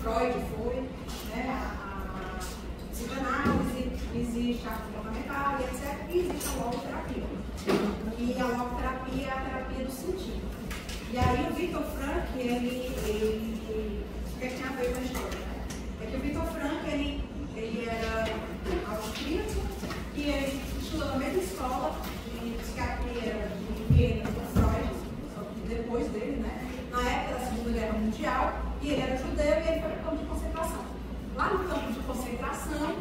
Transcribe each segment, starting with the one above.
Freud foi, né, a psicanálise, existe a fundamental, etc. E existe a logoterapia. E a logoterapia é a terapia do sentido. E aí o Viktor Frankl, ele o que tem a ver com a história, né? É que o Viktor Frankl, ele era austríaco e ele estudou na mesma escola de psiquiatria de Viena com Freud, depois dele, né? Na época da Segunda Guerra Mundial, e ele era judeu e ele foi para o campo de concentração. Lá no campo de concentração,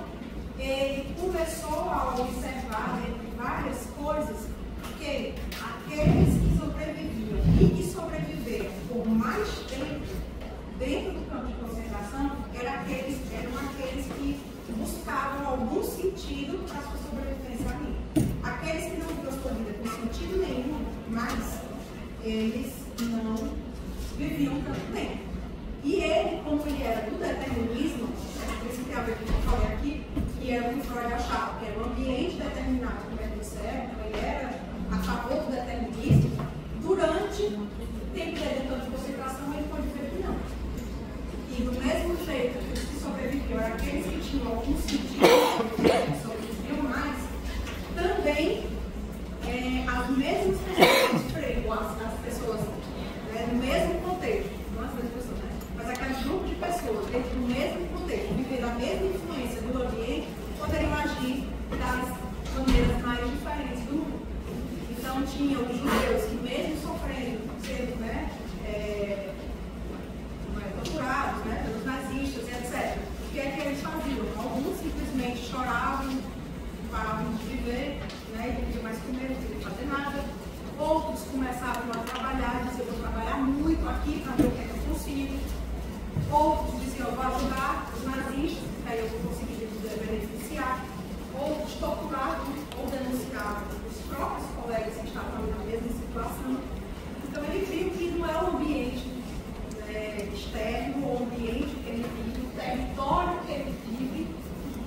ele começou a observar, entre várias coisas, que aqueles que sobreviviam e que sobreviveram por mais tempo dentro do campo de concentração eram aqueles que buscavam algum sentido para a sua sobrevivência ali. Aqueles que não viram sua vida com sentido nenhum, mas eles não viviam tanto tempo. E ele, como ele era do determinismo, por isso que tem a ver com o que eu falei aqui, que era o que Freud achava, que era um ambiente determinado como é do cérebro, então ele era a favor do determinismo, durante o tempo dele de concentração, ele pode ver que não. E do mesmo jeito que os que sobreviveram, aqueles que tinham algum sentido, sobreviviam mais, também as mesmas pessoas, as pessoas no mesmo contexto, não as mesmas pessoas, né? Mas aquele grupo de pessoas dentro do mesmo contexto, vivendo a mesma influência do ambiente, poderiam agir das maneiras mais diferentes do mundo. Então, tinha os judeus que, mesmo sofrendo, sendo torturados, né, pelos nazistas, etc., o que é que eles faziam? Alguns simplesmente choravam, paravam de viver, né, e não queriam mais comer, não queriam fazer nada. Outros começavam a trabalhar, diziam: eu vou trabalhar muito aqui para ver o que é que eu consigo. Outros diziam: eu vou ajudar os nazistas, porque aí eu vou conseguir beneficiar. Outros torturavam ou denunciavam os próprios colegas que estavam ali na mesma situação. Então ele viu que não é o ambiente externo, ou o ambiente que ele vive, o território que ele vive,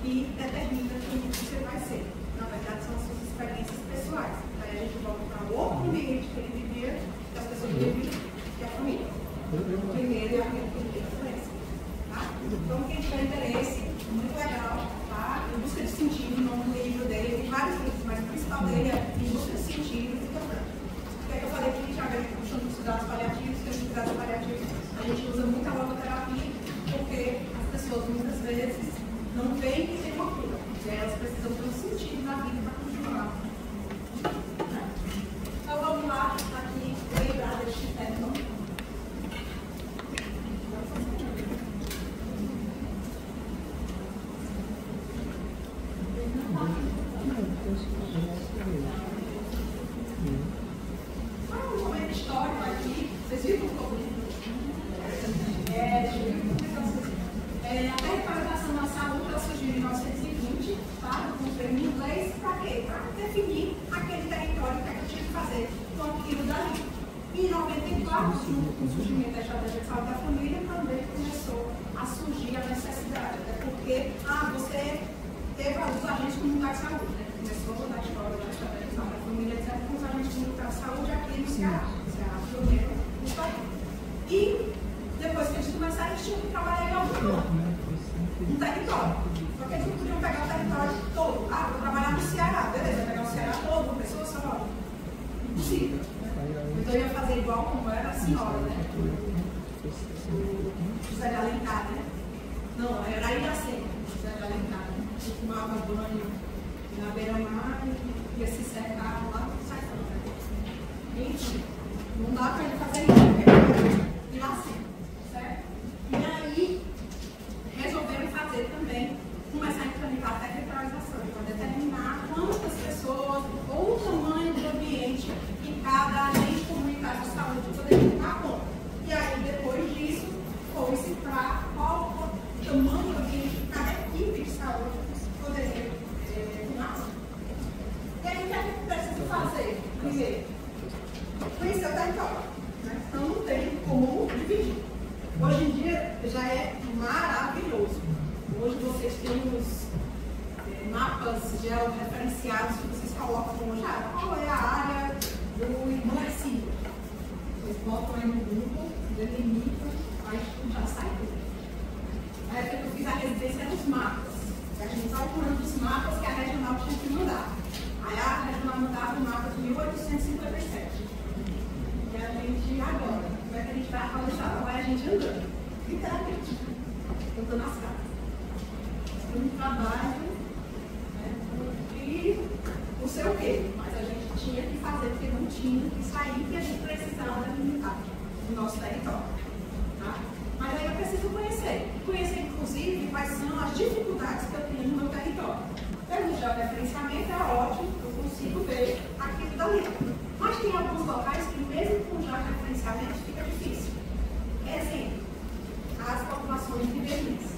que determina quem você vai ser. Na verdade, são as suas experiências pessoais. Aí a gente volta para o outro ambiente que ele vivia, que as pessoas vivem, que é a família. O primeiro é aquele que tem diferença. Tá? Então, quem tiver interesse, muito legal, tá? Em busca de sentido, o nome do livro dele, tem vários livros, mas o principal dele é Em Busca de Sentido e Importante. O que é que eu falei aqui? Já veio puxando os cuidados paliativos, que os cuidados paliativos a gente usa muito a logoterapia, porque as pessoas muitas vezes não veem que tem uma cura, e elas precisam ter um sentido na vida para continuar. Então vamos lá, aqui, lembrar deste tema. Um momento histórico aqui, vocês viram como a Recuperação da Saúde surgiu em 1920, tá? Com o termo em inglês, para quê? Para definir aquele território que a gente tinha que fazer com aquilo dali. E em 94, com o surgimento da estratégia de saúde da família, também começou a surgir a necessidade, até porque você teve os agentes comunitários de saúde, né? Começou na história da estratégia de saúde da família, etc. Ceará. Ceará pioneiro nisso aí. E depois que eles começaram, eles tinham que trabalhar em algum lugar, um território. Só que eles não podiam pegar o território todo. Ah, vou trabalhar no Ceará, beleza, vou pegar o Ceará todo, uma pessoa só. Impossível. Então eu ia fazer igual como era a senhora, né? O José de Alencar, né? Não, era Iracema, José de Alencar. Ele tomava banho na beira-mar e ia se cercar lá no sertão, né? Enfim, não dá para ele fazer isso, porque era Iracema, certo? E aí, resolveram fazer também, começar a implementar a territorialização, para determinar quantas pessoas ou o tamanho do ambiente que cada agente comunitário de saúde poderia tomar conta. E aí, depois disso, foi-se para qual o tamanho do ambiente que cada equipe de saúde poderia tomar conta. E aí, o que é que precisa fazer? Primeiro, conhecer o território. Né? Então, não tem como dividir. Hoje em dia, já é maravilhoso. Hoje vocês têm os mapas georreferenciados que vocês colocam como já. Qual é a área do Município? Vocês botam aí no Google, delimitam, aí já sai tudo. Na época que eu fiz a residência eram os mapas. A gente estava procurando os mapas que a regional tinha que mandar. Aí a regional mandava o mapa de 1857. E a gente, agora, como é que a gente vai atualizar? Vai a gente andando. Literalmente. Contando as casas. Um trabalho, né, e não sei o quê, mas a gente tinha que fazer porque não tinha que sair e a gente precisava limitar o nosso território. Tá? Mas aí eu preciso conhecer inclusive quais são as dificuldades que eu tenho no meu território. Pelo georreferenciamento é ótimo, eu consigo ver aquilo dali. Mas tem alguns locais que mesmo com georreferenciamento fica difícil. Exemplo, as populações ribeirinhas.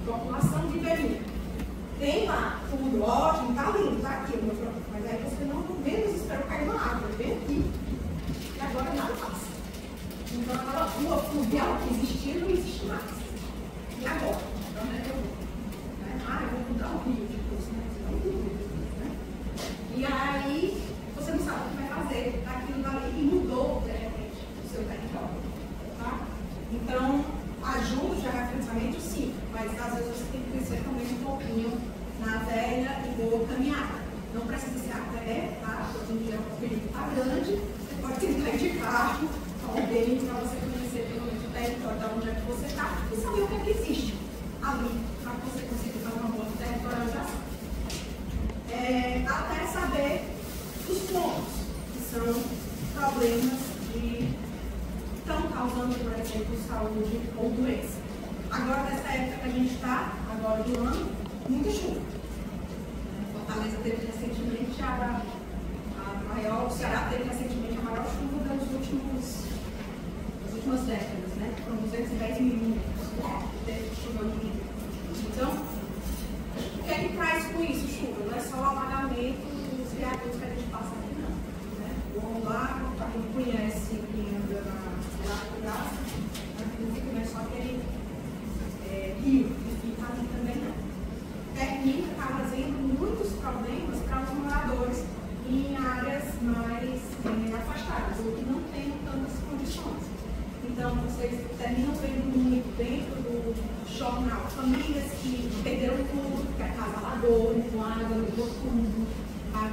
População ribeirinha. Tem lá tudo ótimo, tá lindo, tá aqui, mas aí você não menos espera cair uma árvore, vem aqui. E agora nada passa. Então aquela rua fluvial que existia não existe mais. E agora? Então onde é que eu vou? Eu vou mudar o rio de curso, né? E aí você não sabe o que vai fazer daquilo dali e mudou, de repente, o seu território. Tá? Então, ajuda o georreferenciamento, sim, mas às vezes você tem que conhecer também um pouquinho na velha e boa caminhada. Não precisa ser a pé, tá? Hoje em dia o perigo está grande, você pode tentar ir de carro alguém para você conhecer pelo menos o território de onde é que você está e saber o que é que existe ali para você conseguir fazer uma boa territorialização. Até saber os pontos que são problemas de estão causando, por exemplo, saúde ou doença. Agora, nessa época que a gente está, agora do ano, muita chuva. Fortaleza teve recentemente a maior, o Ceará teve recentemente a maior chuva das últimas décadas, né? Foram 210 milímetros de chuva no Rio. Então, o que é que traz com isso chuva? Não é só o alagamento dos viadutos que a gente passa aqui, não. Né? O lago, para quem conhece, quem anda na Lago do Graça, inclusive não é só aquele rio que fica ali também, não. Termina trazendo muitos problemas para os moradores em áreas mais afastadas, ou que não tenham tantas condições. Então, vocês terminam vendo muito dentro do jornal famílias que perderam tudo, que a casa alagou, com água, levou tudo,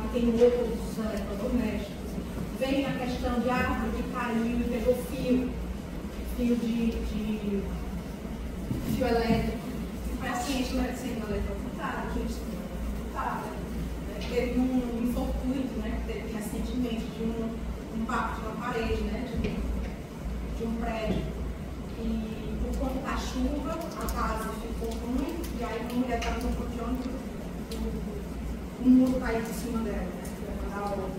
que tem outros eletrodomésticos. Vem a questão de árvore que caiu e pegou fio de fio elétrico. E paciente sendo eletrocutado, gente sendo eletrocutada. Teve um infortúnio, né, que teve recentemente de um impacto de uma parede, né, de um prédio. E por conta da chuva, a casa ficou ruim, e aí uma mulher estava no colchão e o muro caiu em cima dela, né, para dar a obra.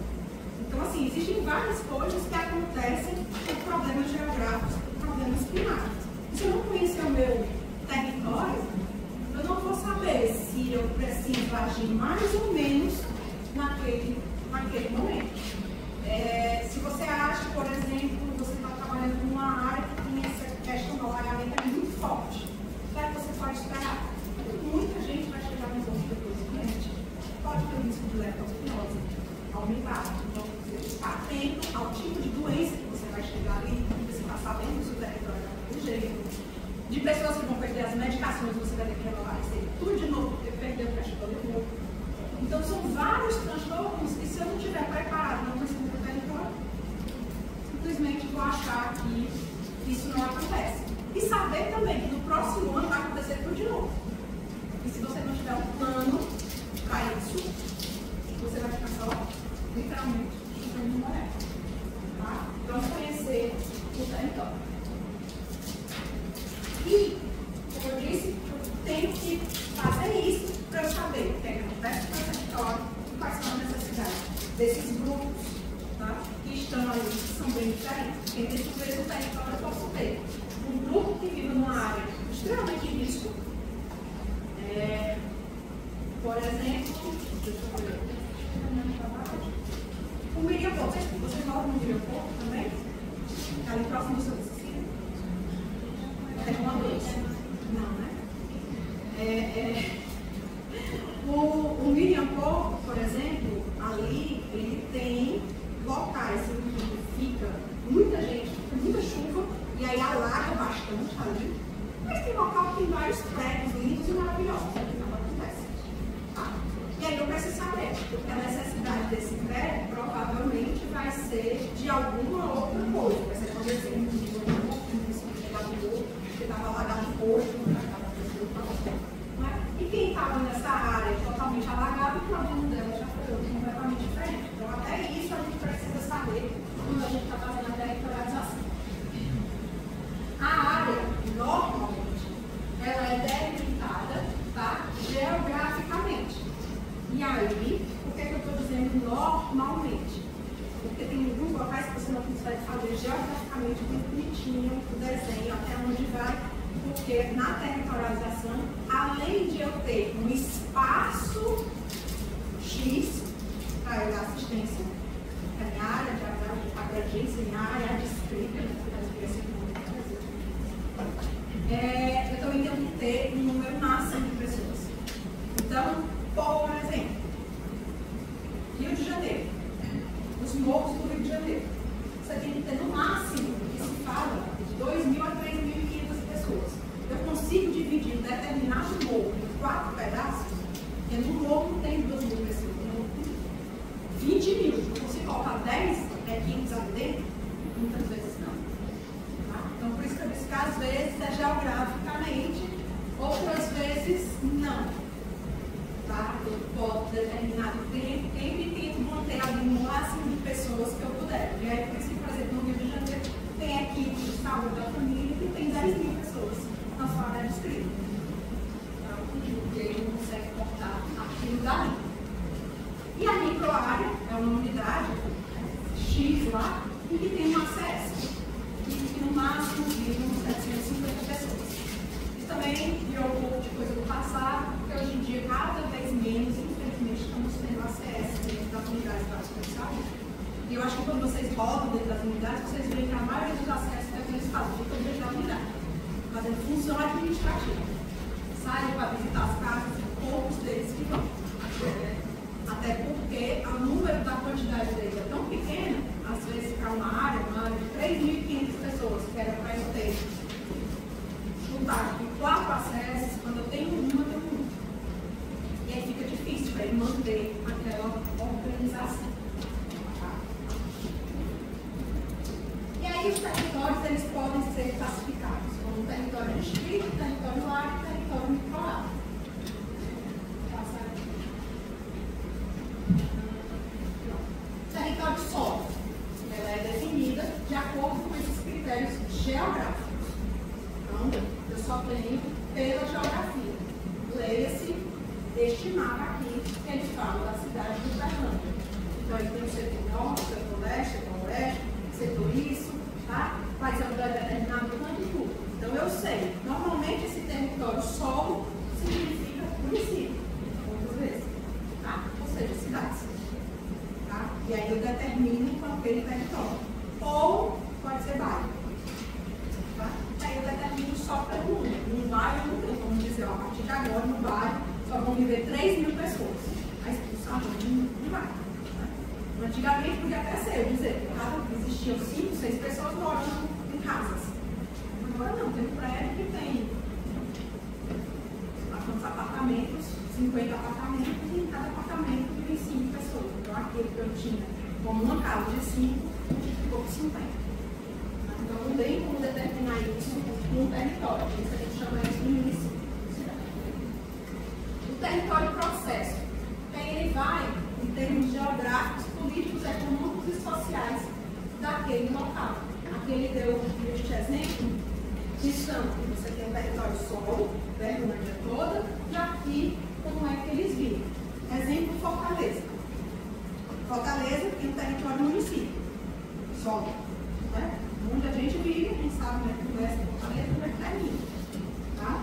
Então, assim, existem várias coisas que acontecem por problemas geográficos, por problemas climáticos. Se eu não conhecer o meu território, eu não vou saber se eu preciso agir mais ou menos naquele momento. Se você acha, por exemplo, você está trabalhando numa área que tem essa questão do alagamento muito forte, o que é que você pode esperar? Muita gente vai chegar no posto depois do cliente. Pode ter o risco de leptospirose aumentar. Então, você está atento ao ao tipo de doença que você vai chegar ali, você está sabendo se o território é daquele jeito. De pessoas que vão perder as medicações, você vai ter que renovar isso tudo de novo, porque perdeu o cachorro de novo. Então, são vários transtornos que, se eu não estiver preparado, não consigo para o território, simplesmente vou achar que isso não acontece. E saber também que no próximo ano vai acontecer tudo de novo. E se você não tiver um plano para isso, você vai ficar só, literalmente, chutando uma moeda. Tá? Vamos conhecer o território. E, como eu disse, eu tenho que fazer isso para eu saber o que é que acontece com o território e quais são as necessidades desses grupos, tá? Que estão ali, que são bem diferentes. Porque dentro do mesmo território eu posso ter um grupo que vive numa área extremamente de risco. Por exemplo, deixa eu ver. O Miriapó, vocês moram no Miriapó também? Ali próximo do seu vizinho? É uma vez. Não, né? O Miriapó, por exemplo, ali ele tem locais onde fica muita gente, com muita chuva, e aí alaga bastante ali. Mas tem local que tem vários prédios lindos e maravilhosos. E aí eu preciso saber, porque a necessidade desse prédio provavelmente vai ser de alguma outra coisa. Vai ser, por exemplo, de um chegador que estava alagado hoje, e quem estava nessa área totalmente alagada, o problema dela já foi completamente diferente. Então, até isso a gente precisa saber quando a gente está fazendo a territorialização. A área, normalmente, ela é delimitada, tá, geograficamente. E aí, por que eu estou dizendo normalmente? Porque tem alguns locais que você não consegue fazer geograficamente muito bonitinho o desenho, até onde vai, porque na territorialização, além de eu ter um espaço X para eu dar assistência, a minha área de abrangência, minha área descrita, eu também tenho que ter um número máximo de pessoas. Então, por exemplo, Rio de Janeiro, os morros do Rio de Janeiro, você tem que ter no máximo, que se fala, de 2.000 a 3.500 pessoas. Eu consigo dividir um determinado morro em 4 pedaços, porque no morro não tem 2.000 pessoas, tem 20.000. Eu consigo colocar 10 equipes ali dentro? Muitas vezes não. Tá? Então, por isso que eu disse que às vezes é geograficamente, outras vezes não. Tá? Eu posso determinado tempo e tento manter ali o máximo de pessoas que eu puder. E aí, por isso que, por exemplo, no Rio de Janeiro, tem equipe de saúde da família que tem 10.000 pessoas na sua área descrita. Então, porque ele não consegue cortar aquilo dali. E a microárea é uma unidade X lá, e que tem um acesso, e que no máximo vivem 750 pessoas. Isso também virou um pouco de coisa do passado, porque hoje em dia, cada vez menos, infelizmente, estamos tendo acesso dentro das unidades básicas de saúde. E eu acho que quando vocês rodam dentro das unidades, vocês veem que a maioria dos acessos que eles fazem ficam dentro da unidade, fazendo função administrativa. Saem para visitar as casas, poucos deles que vão. Até porque o número da quantidade deles é tão pequeno, às vezes para uma área de 3.500 pessoas, que era para eu ter de 4 acessos, quando eu tenho uma, eu tenho um. E aí fica difícil para ele manter aquela organização. Tá? E aí os territórios eles podem ser classificados como território distrito, território área e território microárea. Território solo. Ela é definida de acordo com esses critérios geográficos. Então, eu só tenho pela geografia. Leia-se este mapa aqui, que ele fala da cidade de Uberlândia. Então, ele tem o setor norte, o setor leste, o setor oeste, o setor isso, tá? Faz a determinado canto e tudo. Então, eu sei. Normalmente, esse território solo significa município, muitas vezes. Tá? Ou seja, cidades. Tá? E aí, eu determino com aquele território. Ou pode ser bairro. Aí eu determino só para um número. No bairro, vamos dizer, a partir de agora, no bairro, só vão viver 3.000 pessoas. A expulsão não vai. Né? Antigamente podia até ser, eu dizer, existiam 5, 6 pessoas morando em casas. Agora não, tem um prédio que tem quantos apartamentos, 50 apartamentos, e em cada apartamento tem 5 pessoas. Então aquele que eu tinha como uma casa de 5, ficou com 50. Então não tem como determinar isso num território, por isso a gente chama isso de município. O território processo, ele vai em termos geográficos, políticos, econômicos e sociais daquele local. Aqui ele deu este exemplo, que são, você tem o território solo, Berlândia toda, e aqui como é que eles vivem. Exemplo, Fortaleza. Fortaleza tem um território município, solo, né? Onde a gente vive, quem sabe, né? Conversa de Fortaleza, vai estar ali, tá?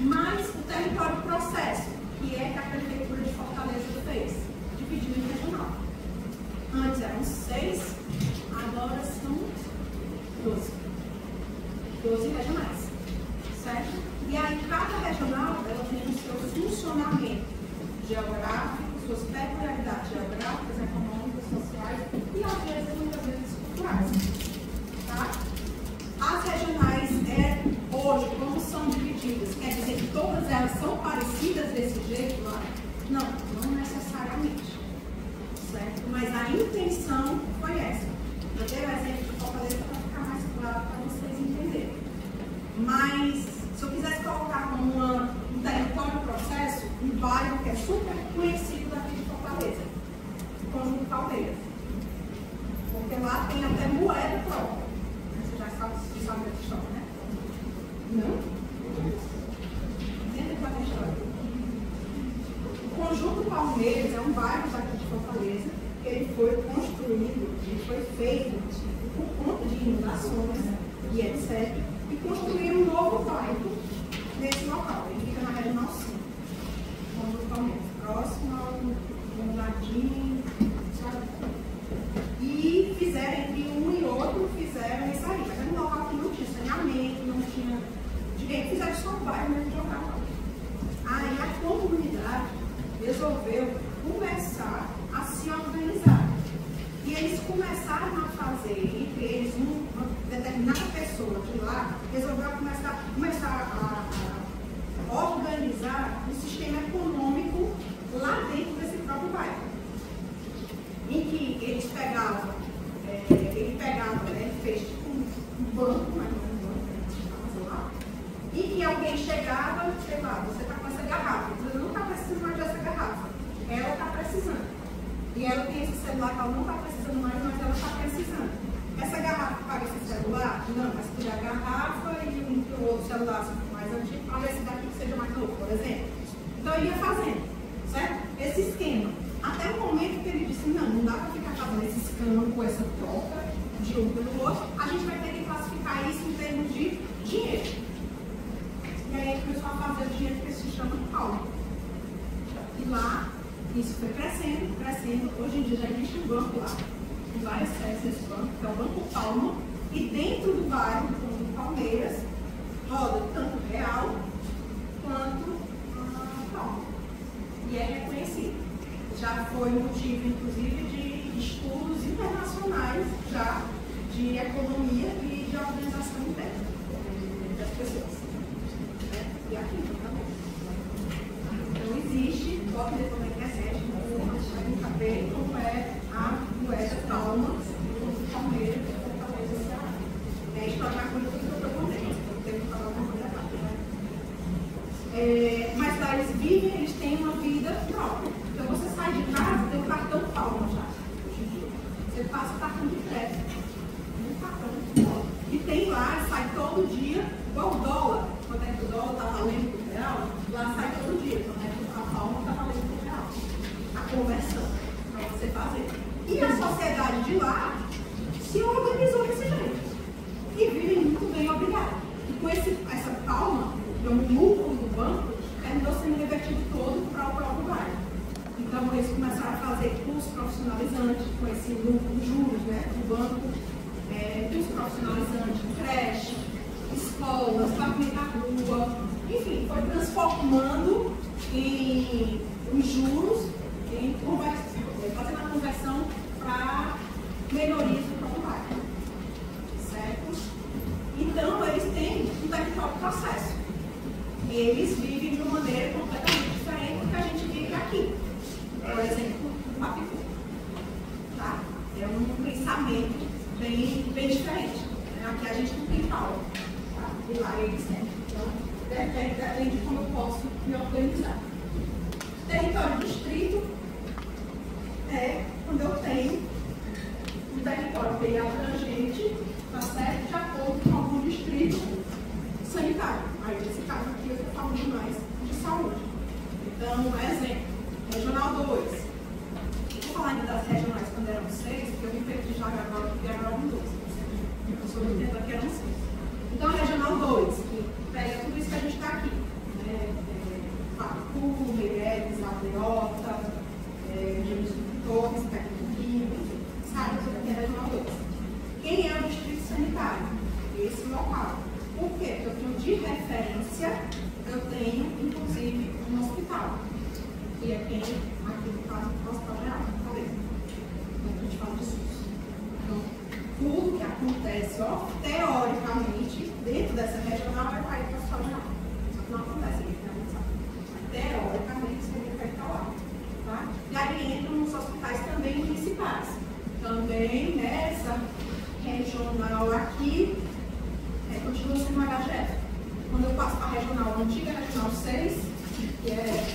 Mas o território processo, que é que a Prefeitura de Fortaleza fez, dividiu em regional. Antes eram 6, agora são 12. 12 regionais, certo? E aí cada regional, ela tem o seu funcionamento geográfico, suas peculiaridades geográficas, econômicas, sociais e às vezes, muitas vezes, culturais. Tá? As regionais, hoje, como são divididas, quer dizer que todas elas são parecidas desse jeito lá? Não, não necessariamente. Certo? Mas a intenção foi essa. Eu dei o exemplo de Fortaleza para ficar mais claro para vocês entenderem. Mas, se eu quisesse colocar como um território processo, um bairro que é super conhecido daqui de Fortaleza, o Conjunto Palmeiras. Porque lá tem até moeda própria. Você já sabe dessa história, né? Não? Entende qual é a história? O Conjunto Palmeiras é um bairro daqui de Fortaleza, que ele foi construído, ele foi feito por conta de inundações e etc. E construíram um novo bairro nesse local. Ele fica na Regional 5, Conjunto Palmeiras, próximo ao Jardim, sabe? E fizeram entre um e outro, fizeram isso aí. Mas era um local que não tinha saneamento, não tinha direito, fizeram só um bairro mesmo de jogar lá. Aí a comunidade resolveu começar a se organizar. E eles começaram a fazer, entre eles, uma determinada pessoa de lá, resolveu começar a organizar um sistema econômico lá dentro desse próprio bairro. Em que eles pegavam, ele fez tipo um banco, mas não um banco, lá, e que alguém chegava, sei lá, você está com essa garrafa, você não está precisando mais dessa garrafa, ela está precisando. E ela tem esse celular que ela não está precisando mais, mas ela está precisando. Essa garrafa paga esse celular? Não, mas tira a garrafa e o outro celular mais antigo, para ver se daqui que seja mais novo, por exemplo. Então ele ia fazendo, certo? Esse esquema. Até o momento que ele disse, não dá para ficar fazendo esse esquema com essa troca de um pelo outro, a gente vai ter que classificar isso em termos de dinheiro. E aí ele começou a fazer o dinheiro que se chama Palma. E lá, isso foi crescendo, crescendo. Hoje em dia já existe um banco lá, com várias sedes desse banco, que é o Banco Palma, e dentro do bairro, do Palmeiras, roda tanto real quanto Palma. E é reconhecido. Já foi motivo, inclusive, de estudos internacionais já de economia e de organização interna das pessoas. Né? E aqui também. Então existe, pode ver como é que é, para saber como é a moeda Palma do Palmeiras, do Fortaleza do Ceará. É explicar coisa que eu estou contando, eu tenho que falar uma coisa rápida. Mas lá eles vivem, eles têm uma vida própria. Então você sai de casa, tem o cartão Palma já. Você passa o cartão de crédito. Um cartão. E tem lá, sai todo dia, igual o dólar. Quando é que o dólar está valendo por real, lá sai todo dia. Quando é que a Palma está valendo por real. A conversão para você fazer. E a sociedade de lá se organizou desse jeito. E vivem muito bem, obrigado. E com essa Palma, que é um lucro do banco, terminou sendo revertido todo para o próprio bairro. Então, eles começaram a fazer cursos profissionalizantes com esse lucro de juros, né, do banco, cursos profissionalizantes, creche, escolas, pavimento da rua, enfim, foi transformando em juros, fazendo a conversão para menorias do próprio bairro. Certo? Então, eles têm um território processo. Eles vivem de uma maneira completamente diferente do que a gente vive aqui. Por exemplo, o Papicu. Tá? É um pensamento bem diferente. Aqui a gente não tem pau. Tá? E lá eles têm. Então, depende de como eu posso me organizar. Território distrito é quando eu tenho um território bem abrangente, tá certo? De acordo com algum distrito sanitário. Aí, nesse caso aqui, eu estou falando mais de saúde. Então, exemplo, Regional 2. Eu vou falar ainda das regionais quando eram 6, porque eu me perdi já agora, porque agora eram 12. Eu sou do tempo que eram 6. Então, a Regional 2, que pega tudo isso que a gente está aqui. Pacu, Meireles, Aldeota, Torres, Tecnoquímica, sabe? Isso aqui é a Regional 2. Quem é o distrito sanitário? Esse local. Por quê? Porque eu tenho de referência, eu tenho, inclusive, um hospital. Que é quem, aqui no caso, o Hospital Geral, tá vendo? Quando a gente fala de SUS. Então, tudo que acontece, ó, teoricamente, dentro dessa regional, é para ir para o Hospital Geral. Só que não acontece aqui, né? Teoricamente, seria para ir para lá. Tá? E aí entram os hospitais também municipais. Também nessa regional aqui, continua sendo uma HGF. Quando eu passo para a regional, a antiga regional 6, que é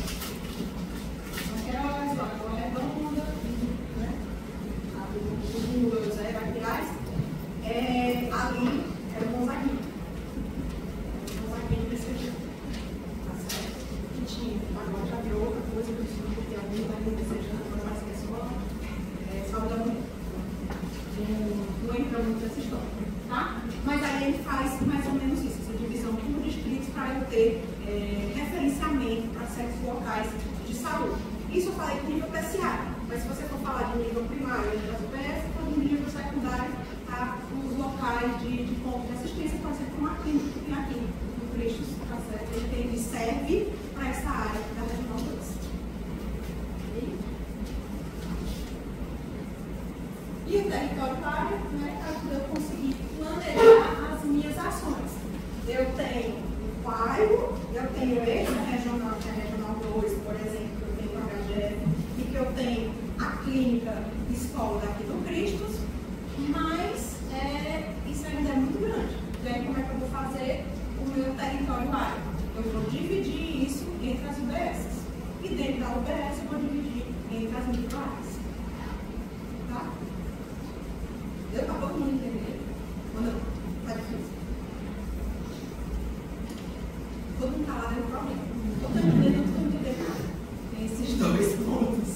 aquela redonda, né? A do José Baquirais, ali era o Gonzaguinho. O Gonzaguinho desse jeito. Tá certo? Que tinha, agora já virou outra coisa, que tem alguém ali desejando, não mais que é só saúde da mulher. Não entra muito nessa história. Tá? Mas aí ele faz mais ou menos isso, essa divisão por distritos para eu ter referenciamento para certos locais de saúde. Isso eu falei de nível terciário, mas se você for falar de nível primário, das UBS, ou de nível secundário, tá? Os locais de ponto de assistência, por exemplo, uma clínica que tem aqui no Cristos, tá certo? Ele serve para essa área da Regional 2. E o território área, né, para eu conseguir planejar as minhas ações. Eu tenho o bairro, eu tenho essa regional, que é a Regional 2, por exemplo, que eu tenho a HGF, e que eu tenho a clínica escola daqui do Cristos, mas isso ainda é muito grande. E aí, como é que eu vou fazer o meu território área? Eu vou dividir isso entre as UBS. E dentro da UBS eu vou dividir entre as micro-áreas. Tá? Deu para todo mundo entender? Ou não? Tá difícil. Todo mundo está lá dentro do problema. Todo mundo entendendo nada. Tem esses dois pontos.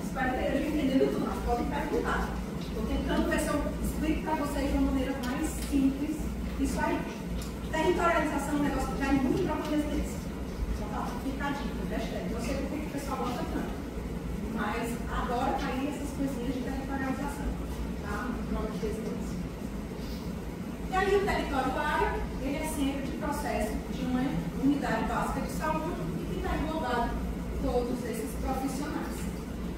Espero que estejam entendendo tudo, mas podem perguntar. Estou tentando ver se eu explico para vocês de uma maneira mais simples isso aí. Territorialização é um negócio que já é muito para vocês desse. Só para ficar a dica, hashtag. Não sei por que o pessoal gosta tanto. Mas adora cair essas coisinhas de territorialização. E aí o território área, ele é sempre de processo de uma unidade básica de saúde e que está englobado todos esses profissionais.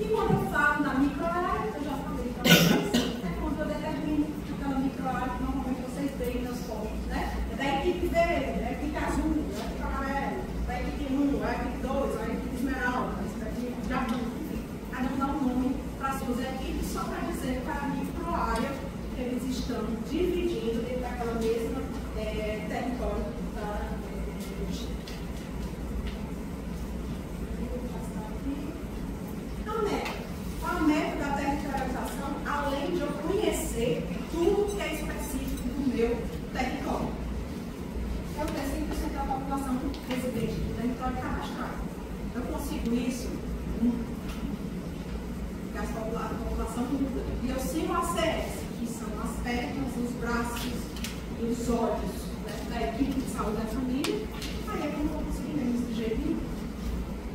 E quando eu falo na micro-área, eu já falei para vocês, é quando eu determino aquela micro-área que normalmente vocês veem nos postos, né? É da equipe verde, da equipe azul, da equipe amarela, da equipe 1, da equipe 2, da equipe esmeralda, da equipe jardim, enfim. Aí não dá um nome para as suas equipes só para dizer para a micro-área que eles estão dividindo dentro daquela mesma território da a meta da territorialização, além de eu conhecer tudo que é específico do meu território. Eu tenho 100% da população residente do território cadastrado. Eu consigo isso porque a população muda. E eu sigo a CS, que são as pernas, os braços e os olhos da equipe de saúde da família. Aí eu não vou conseguir menos de jeito nenhum.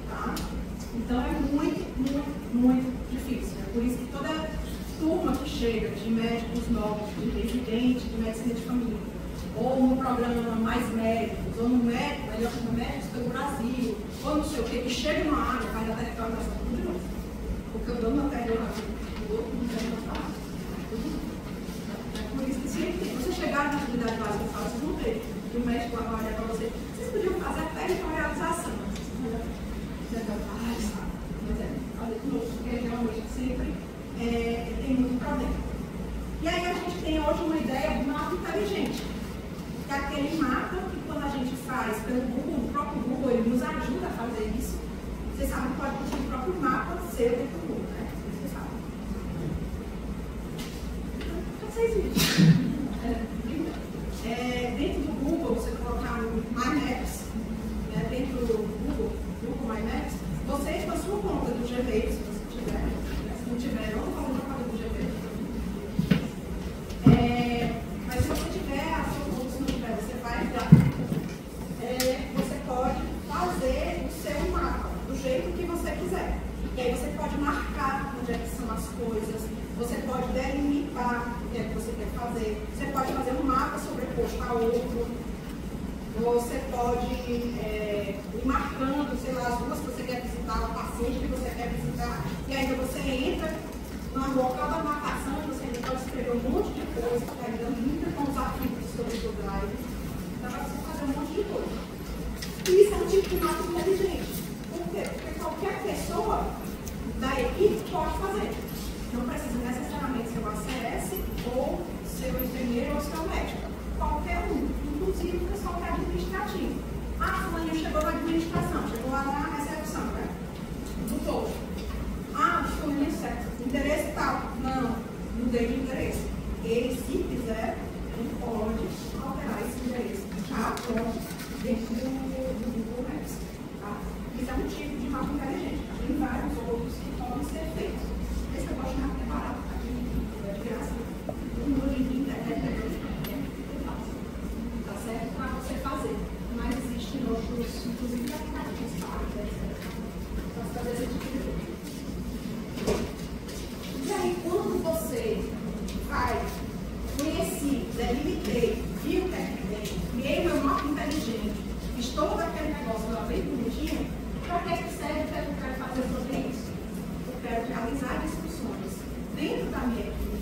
Tá? Então é muito difícil. É por isso que toda turma que chega de médicos novos, de residente, de medicina de família, ou no programa Mais Médicos, ou no médico, melhor que no Médicos pelo Brasil, ou não sei o que chega numa área, vai na territorialização tudo de novo. Porque eu dou material do outro, não tem mais fácil. Tudo sempre tem muito problema. E aí a gente tem hoje uma ideia do mapa inteligente, que é aquele mapa que quando a gente faz pelo Google, o próprio Google, ele nos ajuda a fazer isso. Vocês sabem que pode construir o próprio mapa seu dentro do Google, né? Vocês sabem. Vocês viram. Dentro do Google, você colocar no My Maps, né? Dentro do Google My Maps, você com a sua conta do Gmail, se você tiver, se não tiver, não vou falar conta do Gmail. Mas se você tiver a sua conta, se não tiver, você vai dar. Você pode fazer o seu mapa do jeito que você quiser. E aí você pode marcar onde é que são as coisas, você pode delimitar o que é que você quer fazer, você pode fazer um mapa sobreposto a outro, você pode ir marcando, sei lá, as ruas que você quer visitar, o paciente que você quer visitar, e aí você entra no local da marcação, você ainda pode escrever um monte de coisa, ainda linka com os arquivos sobre o Drive, dá para você fazer um monte de coisa. E isso é um tipo de mapa inteligente. Por quê? Porque qualquer pessoa da equipe pode fazer. Não precisa necessariamente ser o ACS, ou ser o enfermeiro, ou ser o médico. Qualquer um, inclusive o pessoal que é administrativo. Ah, fulano chegou na administração, chegou lá na recepção, né? Do posto. Ah, fulano certo. Endereço tal. Não, mudei de endereço. Ele, se quiser, ele pode alterar esse endereço. Já pode, dentro do Google Maps. Tá? Isso é um tipo de mapa inteligente. Tem vários outros que podem ser feitos. Esse negócio de mapa é barato, tá? De graça. O número de internet é tá certo? Para você fazer. Mas existem outros, inclusive aplicativos pagos, etc. Para fazer esse tipo de coisa. E aí, quando você vai, conheci, delimitei, vi o que é que tem, criei meu mapa inteligente, fiz todo aquele negócio lá bem bonitinho, para que serve o que eu quero fazer sobre isso? Eu quero realizar discussões dentro da minha equipe,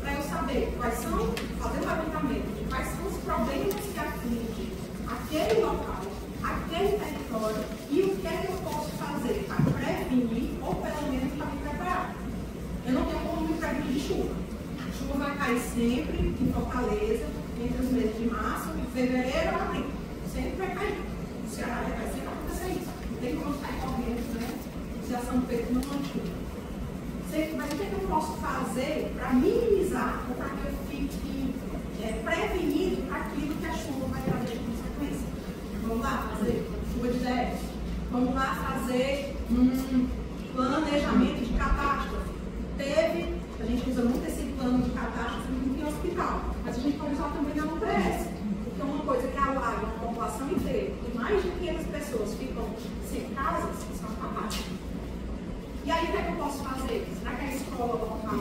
para eu saber quais são, fazer o levantamento de quais são os problemas que afligem aquele local, aquele território e o que é que eu posso fazer para prevenir ou pelo menos para me preparar. Eu não tenho como me prevenir de chuva. A chuva vai cair sempre em Fortaleza, entre os meses de março, fevereiro e abril. Sempre vai cair. No Ceará vai sempre acontecer isso. Não tem como sair correndo, né? Já são feitos no mantido. Mas o que eu posso fazer para minimizar ou para que eu fique prevenido aquilo que a chuva vai trazer de consequência? Vamos lá fazer chuva de 10. Vamos lá fazer planejamento de catástrofe. A gente usa muito esse plano de catástrofe em hospital, mas a gente pode usar também na UBS. Porque uma coisa que alaga uma população inteira e mais de 500 pessoas ficam sem casas, isso é uma catástrofe. E aí o que é que eu posso fazer? Será que a escola local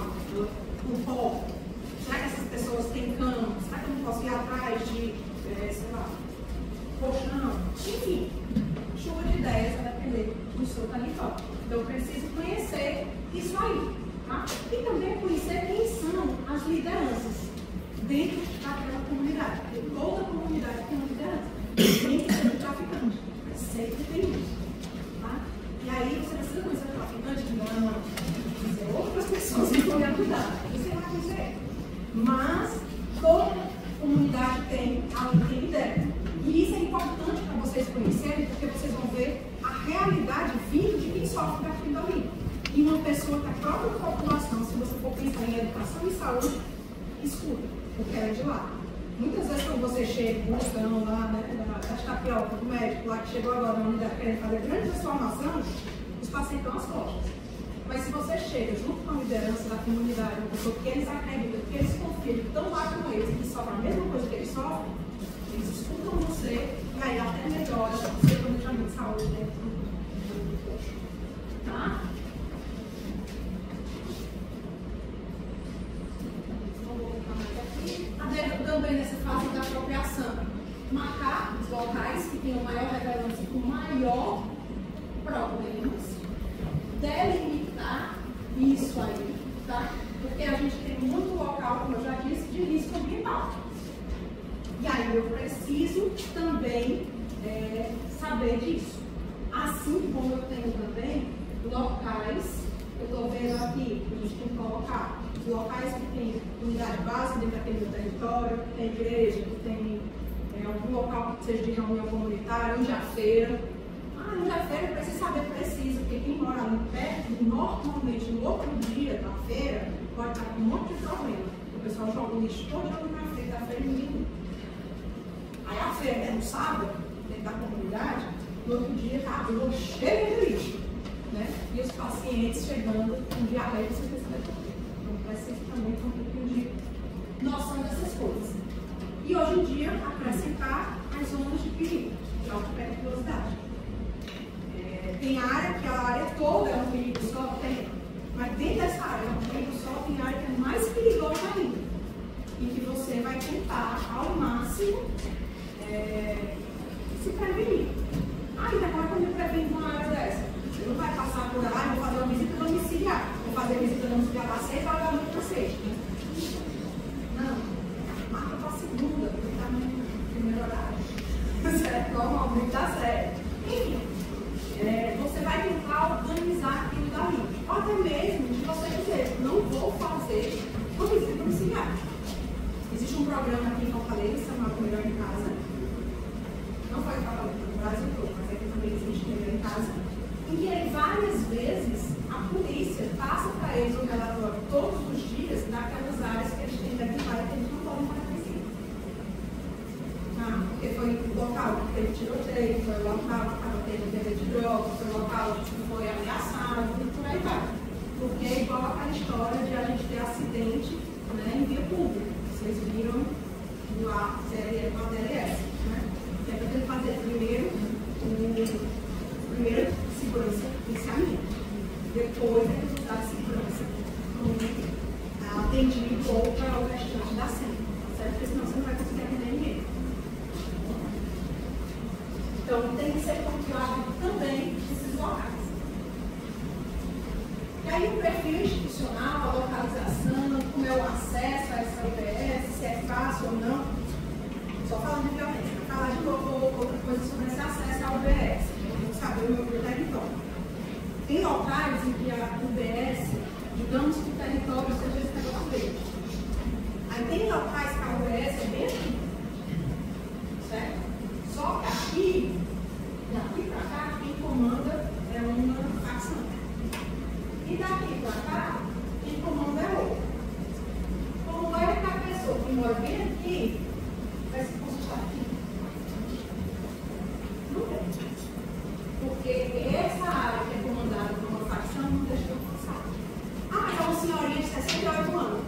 não pode? Será que essas pessoas têm cama? Será que eu não posso ir atrás de, sei lá, colchão? Enfim, chuva de ideias vai depender do seu território. Então eu preciso conhecer isso aí. Tá? E também conhecer quem são as lideranças dentro daquela comunidade. Porque toda comunidade tem uma liderança. Tem que ser um traficante. Sempre tem isso. Tá? E aí você precisa conhecer o traficante? Não. Dizer outras pessoas que vão me ajudar. Você vai conhecer. Mas toda comunidade tem alguém que lidera. E isso é importante para vocês conhecerem, porque vocês vão ver a realidade vindo de quem sofre daquilo ali. E uma pessoa que a própria população, se você for pensar em educação e saúde, escuta, porque ela é de lá. Muitas vezes quando você chega, buscando lá, né, das tapioca do médico lá que chegou agora na unidade querendo fazer grande transformação, os pacientes dão as costas. Mas se você chega junto com a liderança da comunidade, uma pessoa que eles acreditam, que eles confiam, que estão lá com eles, que sofrem a mesma coisa que eles sofrem, eles escutam você e aí até melhora o seu planejamento de saúde dentro do posto. Tá? Também nessa fase da apropriação, marcar os locais que tenham maior relevância com maior problemas, delimitar isso aí, tá? Porque a gente tem muito local, como eu já disse, de risco ambiental. E aí eu preciso também saber disso. Assim como eu tenho também locais, eu estou vendo aqui, tem que colocar os locais que tem unidade básica dentro daquele território, que tem igreja, que tem algum local que seja de reunião comunitária, onde há feira. Onde há feira precisa saber preciso, porque quem mora ali perto, normalmente no outro dia da feira, pode estar com um monte de problema. O pessoal joga o lixo todo na frente da feira e ninguém. Aí a feira é no sábado, dentro da comunidade, no outro dia está a rua cheia de lixo. Né? E os pacientes chegando com diarreia sem saber por quê. Então precisa também ter um pouquinho de noção dessas coisas. E hoje em dia, acrescentar as zonas de perigo, de alta periculosidade. Tem área que a área toda é um perigo só, tem. Mas dentro dessa área é um perigo só, tem área que é mais perigosa ainda. E que você vai tentar, ao máximo, se prevenir. Então agora quando eu prevento uma área dessa? Você não vai passar por lá e vou fazer uma visita domiciliar. Vou fazer visita domiciliar para 6 horas da noite para 6. Não. Marca para segunda, porque está no primeiro horário. Certo? Normalmente dá certo. Enfim, você vai tentar organizar aquilo dali. Ou até mesmo de você dizer, não vou fazer uma visita domiciliar. Existe um programa aqui em Fortaleza, chamado Melhor em Casa. Não foi no Brasil todo, mas aqui também existe Melhor em Casa. Em que várias vezes a polícia passa para eles um relatório todos os dias daquelas áreas que eles têm daquela área que eles não podem fazer visita. Porque foi o local que teve tiroteio, foi o local que teve venda de drogas, foi o local que foi ameaçado, e por aí vai. Porque é igual aquela história de a gente ter acidente, né, em via pública. Vocês viram lá, a DLS, né? Que é para ter que fazer primeiro segurança inicialmente. Depois é resultado de segurança atendido ou para o restante da cena. Certo? Porque senão você não vai conseguir atender ninguém. Então tem que ser controlado também esses locais. E aí o perfil institucional, a localização, como é o acesso a essa UBS, se é fácil ou não. Só falando de violência, vou falar de novo outra coisa sobre esse acesso à UBS. Eu vou saber o meu território. Tem locais em que a UBS, digamos que o território seja esse negócio verde. Aí tem locais que a UBS é bem aqui. Certo? Só que aqui, daqui para cá, quem comanda é uma facção. E daqui para cá, quem comanda é outra. Como é que a pessoa que mora bem aqui vai se consultar aqui? Não tem. Porque essa área que é comandada por uma facção não deixa eu passar. Mas é uma senhorinha de 68 anos.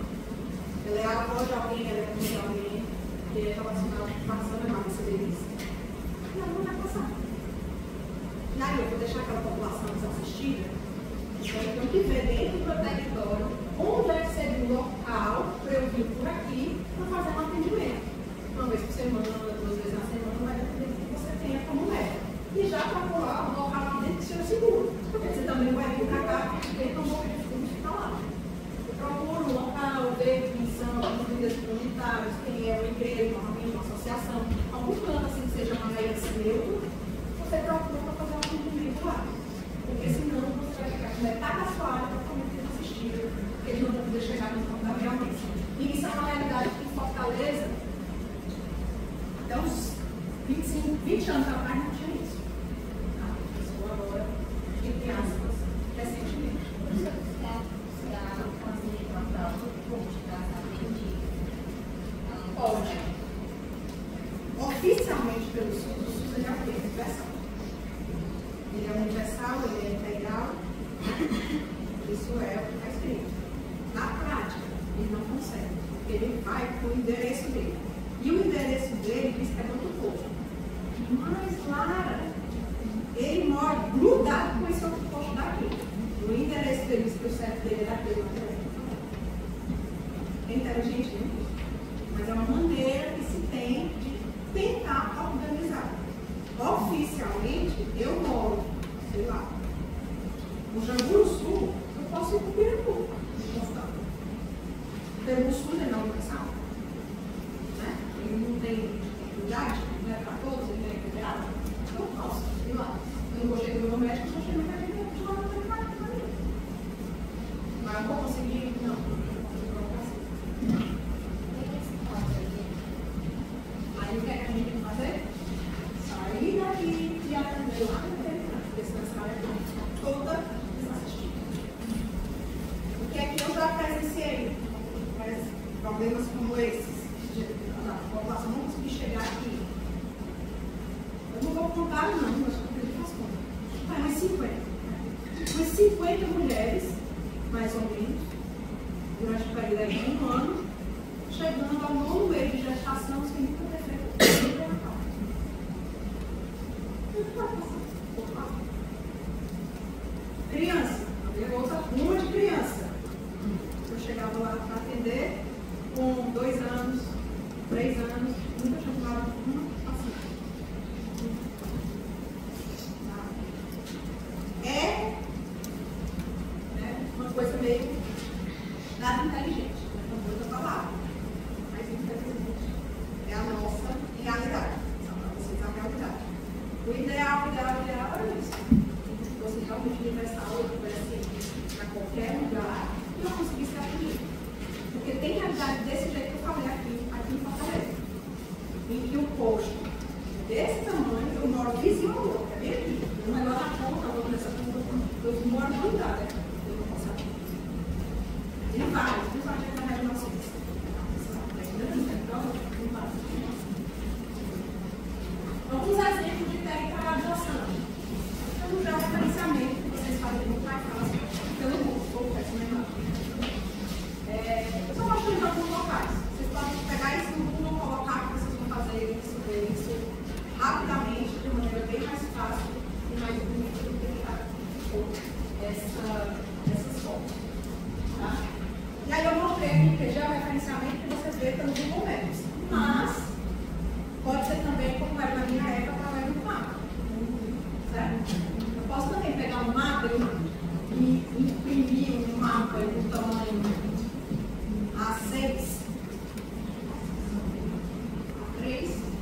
Ela é avó de alguém, ela é mãe de alguém, que é relacionada com facção, não vai receber isso. Não vai passar. E aí eu vou deixar aquela população desassistida. Então eu tenho que ver dentro do meu território onde deve ser o local para eu vir por aqui para fazer um atendimento. Uma vez por semana, 2 vezes na semana, vai depender do que você tenha como meta. E já procurar um local aqui dentro que seja seguro. Porque você também vai vir para cá porque não vou pedir fundo ficar lá. Eu procuro um local, ver quem são as líderes comunitários, quem é uma igreja, uma associação, algum canto assim que seja uma maneira neutro, você procura para fazer um atendimento lá. Porque senão você vai ficar com metade da sua área totalmente desassistida, porque eles não vão poder chegar no ponto da violência. E isso é uma realidade que em Fortaleza, até uns 25, 20 anos atrás não tinha isso. A pessoa agora, entre aspas, recentemente. Pode. Oficialmente pelo SUS, o SUS é universal. Ele é universal, ele é integral. Isso é o que está escrito. Na prática, ele não consegue. Ele vai para o endereço dele. E o endereço dele diz que é do outro povo. Mas lá, ele mora grudado com esse outro posto daqui. O endereço dele diz que o CEP dele é daquele outro. É inteligente, né? Mas é uma maneira que se tem de tentar organizar. Oficialmente, eu moro, sei lá, no Janguru Sul, eu posso ir para o Pirapu, pelo Sul ele não é universal. Né? Ele não tem idade, não é para todos, ele é equilibrado. Então eu posso ir lá. Eu não vou chegar no meu médico, só chego na minha de lá, não tem nada para mim. Ah, vou conseguir? Não. Aí o que é que a gente tem que fazer? Sair daqui e atender lá no terminal, porque senão essa área toda desassistida. O que é que eu já presenciei? Problemas como esses. A população não conseguir chegar aqui. Eu não vou contar, não, mas eu acredito nas contas. Mas 50. Umas 50 mulheres, mais ou menos, durante o período aí de um ano, chegando ao 9º mês de gestação sem nunca ter feito pré-natal. Criança, levou outra turma de criança. Eu chegava lá para atender com 2 anos, 3 anos, nunca tinha tomado uma paciente. É uma coisa meio nada inteligente, não vou outra palavra, mas infelizmente é a nossa realidade. Só para vocês a realidade. O ideal é isso. Você realmente universal, eu tivesse para qualquer lugar e não conseguisse atender. Porque tem realidade desse jeito que eu falei aqui em Fortaleza. Em que o posto desse tamanho, eu moro vizinho ao outro, é bem aqui. Um é lá na ponta, outro nessa ponta, eu moro no lugar, né? Eu não posso saber. Tem vários, principalmente aqui na região nossa. Alguns exemplos de teleparalização. Então, já o referenciamento que vocês fazem muito mais fácil pelo Google, peço menor. Eu só mostrando em alguns locais. Vocês podem pegar isso no Google, colocar que vocês vão fazer isso rapidamente, de maneira bem mais fácil e mais bonita do que essas fotos. Tá? E aí eu mostrei aqui que já é o referenciamento que vocês veem pelo Google Maps. Mas pode ser também, como era na minha época, através do mapa. Certo? Eu posso também pegar um mapa e imprimir um mapa do tamanho A6,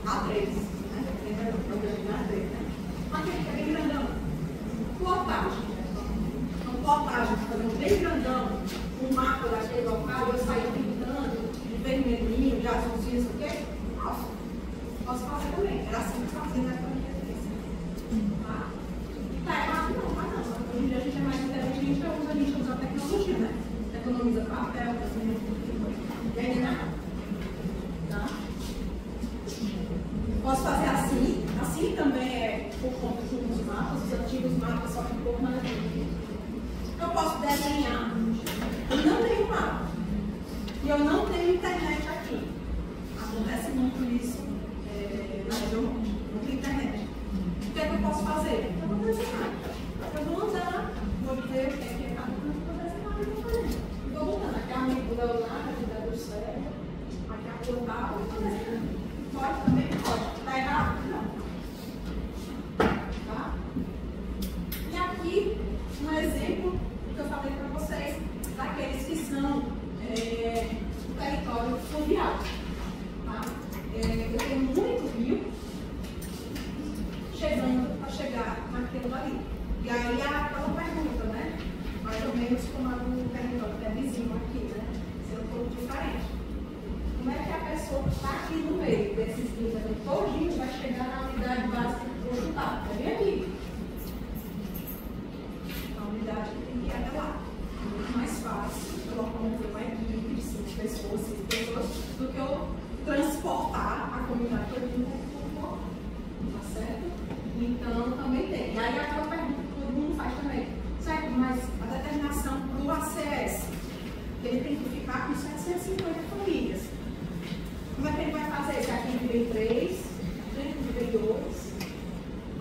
A3, né? Lembra do programa de A3, né? Aquele que é bem grandão. Plotagem. Então, plotagem, fazendo bem grandão, um mapa daquele local, eu saio pintando de vermelhinho, de azulzinho, isso aqui. Nossa, posso fazer também. Era assim que eu fazia na minha vez. Tá? E tá errado? Não, mas não. Hoje em dia a gente é mais inteligente, a gente usa a tecnologia, né? Economiza papel, também. E aí, né? Tá? Posso fazer assim. Assim também é por conta de uns mapas, os antigos mapas, só que um pouco mais antigos. Eu posso desenhar. Eu não tenho mapa. E eu não tenho internet aqui. Acontece muito isso na região norte. Não tem internet. O que é que eu posso fazer? Eu vou desenhar. Eu vou andar, vou ver o que é cada canto, vou desenhar e vou fazer. Estou botando aqui a amigo da Leonardo, aqui da do céu, aqui a Global, eu estou desenhando. Pode também? Pode. Está errado? Não. Tá? E aqui, um exemplo que eu falei para vocês, daqueles que são do território fluvial. Tá? Eu tenho muito rio chegando para chegar naquilo dali. E aí aquela pergunta, né? Mais ou menos como a do território que é vizinho aqui, né? Sendo um pouco diferente. Como é que a pessoa que está aqui no meio desses rios ali todinho vai chegar na unidade básica do Jutá? É bem aqui. A unidade tem que ir até lá. É muito mais fácil eu locomover uma equipe de 5 pessoas, 6 pessoas, do que eu transportar a comunidade toda para o tá certo? Então também tem. E aí aquela pergunta que todo mundo faz também. Certo, mas a determinação para o ACS, que ele tem que ficar com 750 famílias. Como é que ele vai fazer? Se aqui vem 3, aqui vem 2,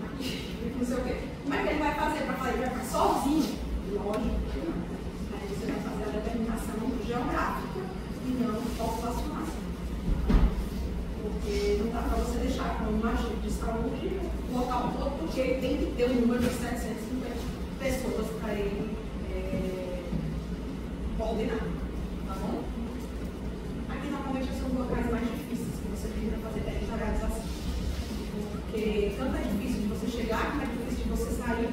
aqui não sei o quê. Como é que ele vai fazer para fazer? Ele vai ficar sozinho? Lógico que não. Aí você vai fazer a determinação geográfica e não populacional. Porque não dá para você deixar com um agente de saúde o local todo, porque ele tem que ter um número de 750 pessoas para ele coordenar. Tá bom? Aqui normalmente são os locais mais difíceis que você tem para fazer territorialização. Porque tanto é difícil de você chegar, como é difícil de você sair.